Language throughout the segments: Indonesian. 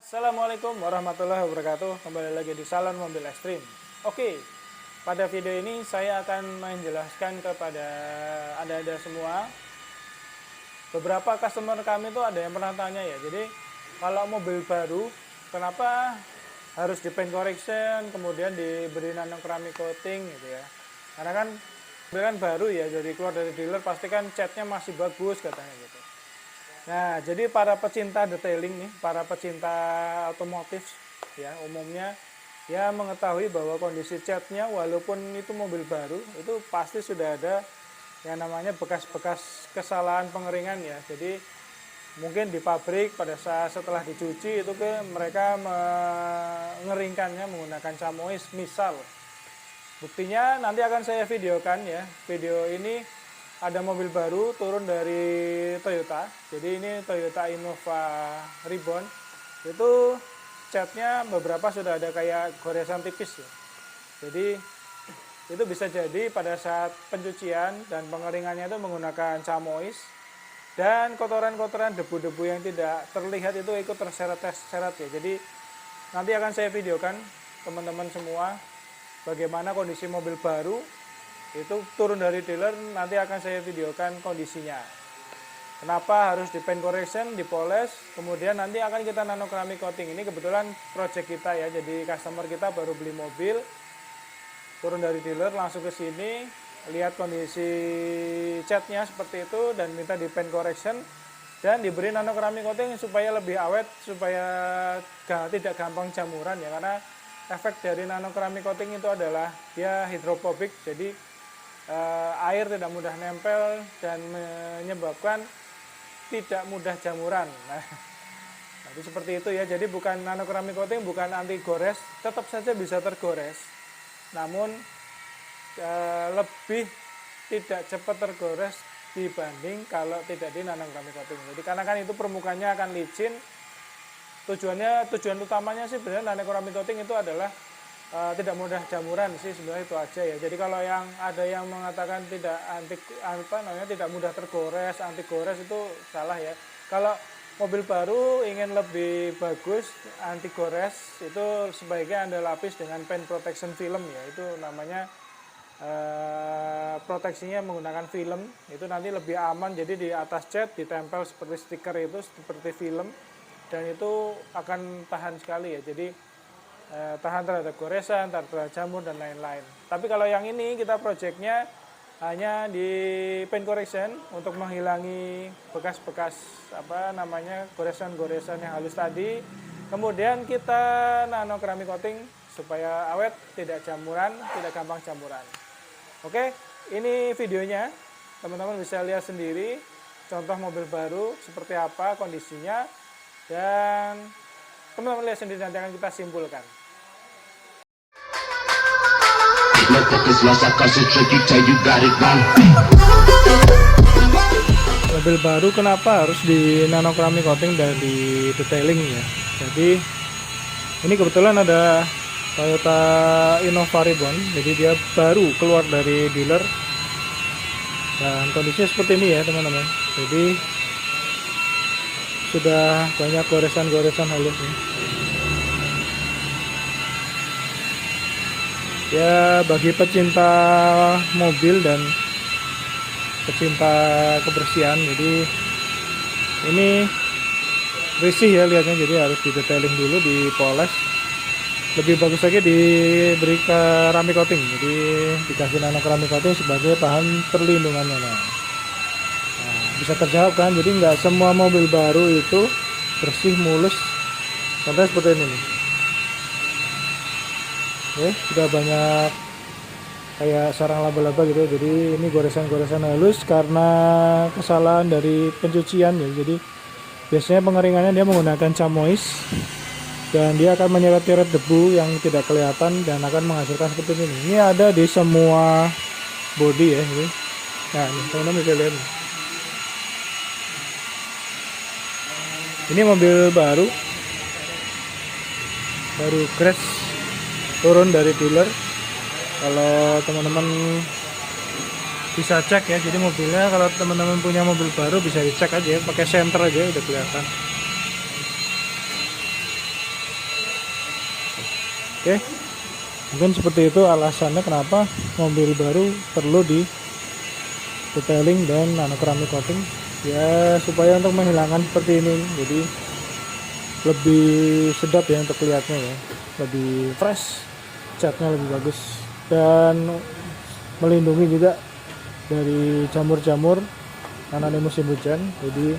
Assalamualaikum warahmatullahi wabarakatuh. Kembali lagi di Salon Mobil Ekstrim. Oke, pada video ini saya akan menjelaskan kepada Anda semua. Beberapa customer kami tuh ada yang pernah tanya ya. Jadi kalau mobil baru, kenapa harus di paint correction, kemudian diberi nano keramik coating gitu ya? Karena kan mobil kan baru ya, jadi keluar dari dealer pasti kan catnya masih bagus katanya gitu. Nah, jadi para pecinta detailing nih, para pecinta otomotif ya umumnya ya mengetahui bahwa kondisi catnya walaupun itu mobil baru itu pasti sudah ada yang namanya bekas-bekas kesalahan pengeringan ya. Jadi mungkin di pabrik pada saat setelah dicuci itu mereka mengeringkannya menggunakan camois misal. Buktinya nanti akan saya videokan ya. Video ini ada mobil baru turun dari Toyota. Jadi ini Toyota Innova Reborn. Itu catnya beberapa sudah ada kayak goresan tipis ya. Jadi itu bisa jadi pada saat pencucian dan pengeringannya itu menggunakan camois dan kotoran-kotoran debu-debu yang tidak terlihat itu ikut terseret-seret ya. Jadi nanti akan saya videokan teman-teman semua bagaimana kondisi mobil baru itu turun dari dealer, nanti akan saya videokan kondisinya. Kenapa harus di paint correction, dipoles, kemudian nanti akan kita nano keramik coating. Ini kebetulan project kita ya, jadi customer kita baru beli mobil, turun dari dealer langsung ke sini, lihat kondisi catnya seperti itu dan minta di paint correction dan diberi nano keramik coating supaya lebih awet, supaya tidak gampang jamuran ya, karena efek dari nano keramik coating itu adalah dia hidrofobik, jadi air tidak mudah nempel dan menyebabkan tidak mudah jamuran. Nah, jadi seperti itu ya. Jadi bukan nano keramik coating, bukan anti gores, tetap saja bisa tergores. Namun lebih tidak cepat tergores dibanding kalau tidak di nano keramik coating. Jadi karena kan itu permukaannya akan licin. Tujuan utamanya sih sebenarnya nano keramik coating itu adalah tidak mudah jamuran sih, sebenarnya itu aja ya. Jadi kalau yang ada yang mengatakan tidak tidak mudah tergores, anti gores itu salah ya. Kalau mobil baru ingin lebih bagus anti gores itu sebaiknya Anda lapis dengan paint protection film ya. Itu namanya proteksinya menggunakan film. Itu nanti lebih aman, jadi di atas cat ditempel seperti stiker itu seperti film dan itu akan tahan sekali ya. Jadi tahan terhadap goresan, terhadap jamur dan lain-lain. Tapi kalau yang ini kita projectnya hanya di paint correction untuk menghilangi bekas-bekas goresan-goresan yang halus tadi. Kemudian kita nano keramik coating supaya awet, tidak jamuran, tidak gampang jamuran. Oke, ini videonya. Teman-teman bisa lihat sendiri contoh mobil baru seperti apa kondisinya dan teman-teman lihat sendiri, nanti akan kita simpulkan. Mobil baru kenapa harus di nano keramik coating dan di detailing ya. Jadi ini kebetulan ada Toyota Innova Reborn, jadi dia baru keluar dari dealer dan kondisinya seperti ini ya teman-teman. Jadi sudah banyak goresan-goresan halus nih. Ya bagi pecinta mobil dan pecinta kebersihan, jadi ini risih ya lihatnya, jadi harus di detailing dulu, dipoles. Lebih bagus lagi diberi keramik coating, jadi dikasih nano keramik coating sebagai bahan perlindungannya. Nah, bisa terjawab kan, jadi nggak semua mobil baru itu bersih mulus, contohnya seperti ini nih. Sudah banyak kayak sarang laba-laba gitu, jadi ini goresan-goresan halus karena kesalahan dari pencucian ya. Jadi biasanya pengeringannya dia menggunakan camois dan dia akan menyeret-nyeret debu yang tidak kelihatan dan akan menghasilkan seperti ini. Ini ada di semua bodi ya. Nah ini teman-teman bisa lihat nih. Ini mobil baru crash turun dari dealer. Kalau teman-teman bisa cek ya, jadi mobilnya kalau teman-teman punya mobil baru bisa dicek aja, pakai senter aja udah kelihatan. Oke, mungkin seperti itu alasannya kenapa mobil baru perlu di detailing dan nano keramik coating ya, supaya untuk menghilangkan seperti ini, jadi lebih sedap ya untuk lihatnya ya, lebih fresh, catnya lebih bagus, dan melindungi juga dari jamur-jamur karena ini musim hujan, jadi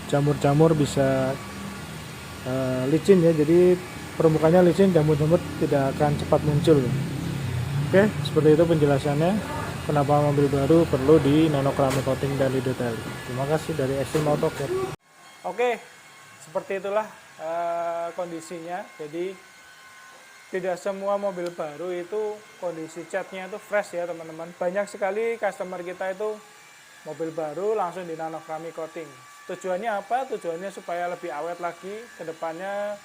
jamur-jamur bisa licin ya, jadi permukaannya licin, jamur-jamur tidak akan cepat muncul. Oke, seperti itu penjelasannya kenapa mobil baru perlu di nano keramik coating dan di detailing. Terima kasih dari Extreme AutoCAD. Oke, seperti itulah kondisinya. Jadi tidak semua mobil baru itu kondisi catnya itu fresh ya teman-teman. Banyak sekali customer kita itu mobil baru langsung di nano keramik coating. Tujuannya apa? Tujuannya supaya lebih awet lagi, kedepannya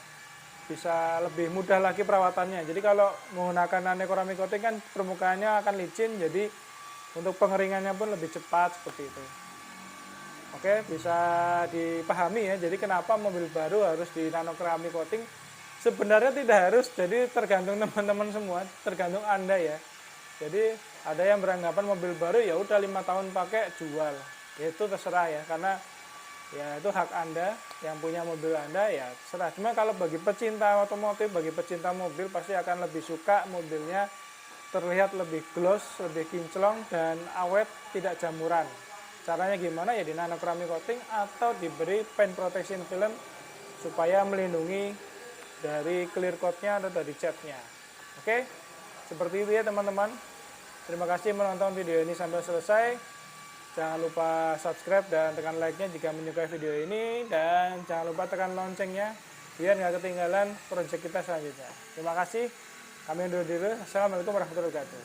bisa lebih mudah lagi perawatannya. Jadi kalau menggunakan nano keramik coating kan permukaannya akan licin, jadi untuk pengeringannya pun lebih cepat seperti itu. Oke, bisa dipahami ya. Jadi kenapa mobil baru harus di nano keramik coating? Sebenarnya tidak harus, jadi tergantung teman-teman semua, tergantung Anda ya. Jadi ada yang beranggapan mobil baru ya udah 5 tahun pakai jual. Ya itu terserah ya, karena ya itu hak Anda, yang punya mobil Anda ya terserah. Cuma kalau bagi pecinta otomotif, bagi pecinta mobil pasti akan lebih suka mobilnya terlihat lebih gloss, lebih kinclong dan awet, tidak jamuran. Caranya gimana ya, di nano keramik coating atau diberi paint protection film supaya melindungi dari clear coat-nya atau dari catnya. Oke, seperti itu ya teman-teman. Terima kasih menonton video ini sampai selesai. Jangan lupa subscribe dan tekan like-nya jika menyukai video ini, dan jangan lupa tekan loncengnya biar nggak ketinggalan project kita selanjutnya. Terima kasih. Kami undur diri. Assalamualaikum warahmatullahi wabarakatuh.